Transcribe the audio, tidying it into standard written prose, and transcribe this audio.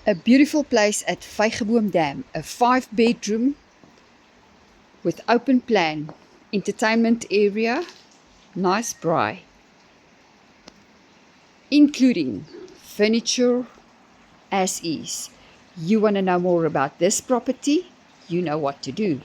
A beautiful place at Vygerboom Dam, a 5-bedroom with open plan, entertainment area, nice braai, including furniture as is. You want to know more about this property? You know what to do.